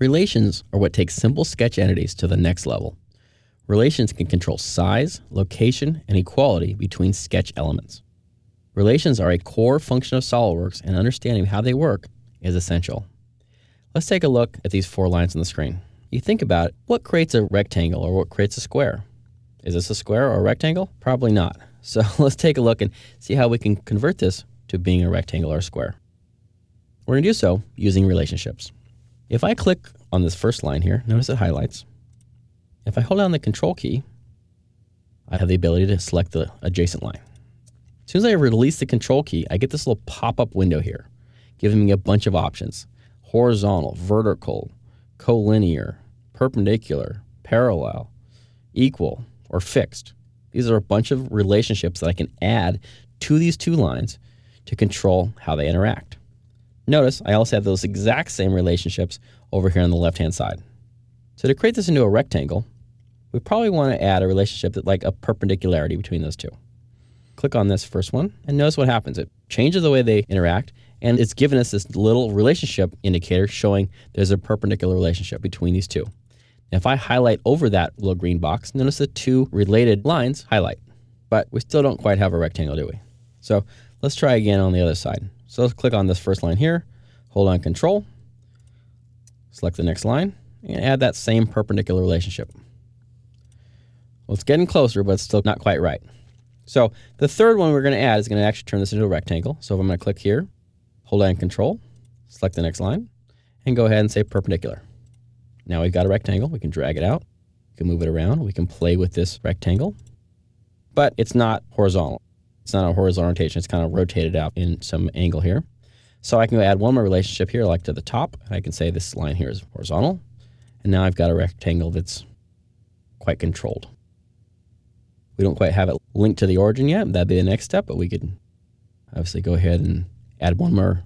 Relations are what takes simple sketch entities to the next level. Relations can control size, location, and equality between sketch elements. Relations are a core function of SolidWorks, and understanding how they work is essential. Let's take a look at these 4 lines on the screen. You think about it, what creates a rectangle or what creates a square? Is this a square or a rectangle? Probably not. So let's take a look and see how we can convert this to being a rectangle or a square. We're going to do so using relationships. If I click on this first line here, notice it highlights. If I hold down the Control key, I have the ability to select the adjacent line. As soon as I release the Control key, I get this little pop-up window here, giving me a bunch of options: horizontal, vertical, collinear, perpendicular, parallel, equal, or fixed. These are a bunch of relationships that I can add to these 2 lines to control how they interact. Notice I also have those exact same relationships over here on the left-hand side. So to create this into a rectangle, we probably want to add a relationship that like a perpendicularity between those 2. Click on this first one and notice what happens. It changes the way they interact, and it's given us this little relationship indicator showing there's a perpendicular relationship between these 2. Now, if I highlight over that little green box, notice the 2 related lines highlight, but we still don't quite have a rectangle, do we? So let's try again on the other side. So let's click on this first line here, hold on Control, select the next line, and add that same perpendicular relationship. Well, it's getting closer, but it's still not quite right. So the third one we're going to add is going to actually turn this into a rectangle. So if I'm going to click here, hold on Control, select the next line, and go ahead and say perpendicular. Now we've got a rectangle. We can drag it out. We can move it around. We can play with this rectangle, but it's not horizontal. It's not a horizontal rotation. It's kind of rotated out in some angle here. So I can go add one more relationship here, like to the top. And I can say this line here is horizontal. And now I've got a rectangle that's quite controlled. We don't quite have it linked to the origin yet. That'd be the next step, but we could obviously go ahead and add one more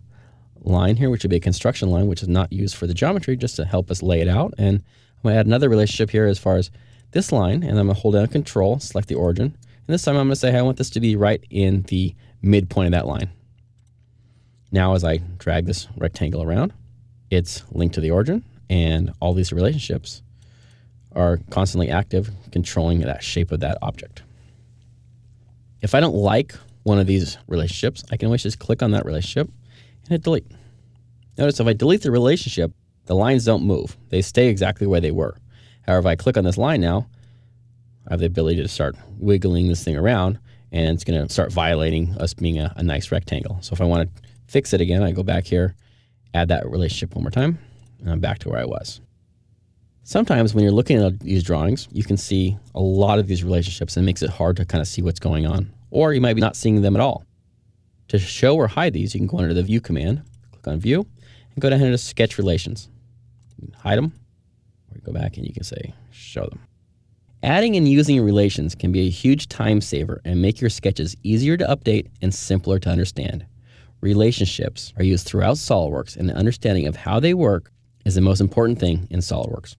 line here, which would be a construction line, which is not used for the geometry, just to help us lay it out. And I'm going to add another relationship here as far as this line, and I'm going to hold down Control, select the origin. And this time I'm going to say, hey, I want this to be right in the midpoint of that line. Now as I drag this rectangle around, it's linked to the origin, and all these relationships are constantly active, controlling that shape of that object. If I don't like one of these relationships, I can always just click on that relationship and hit delete. Notice if I delete the relationship, the lines don't move. They stay exactly where they were. However, if I click on this line now, I have the ability to start wiggling this thing around, and it's going to start violating us being a nice rectangle. So if I want to fix it again, I go back here, add that relationship one more time, and I'm back to where I was. Sometimes when you're looking at these drawings, you can see a lot of these relationships, and it makes it hard to kind of see what's going on. Or you might be not seeing them at all. To show or hide these, you can go under the View command, click on View, and go down here to Sketch Relations. You can hide them, or you go back and you can say Show them. Adding and using relations can be a huge time saver and make your sketches easier to update and simpler to understand. Relationships are used throughout SolidWorks, and the understanding of how they work is the most important thing in SolidWorks.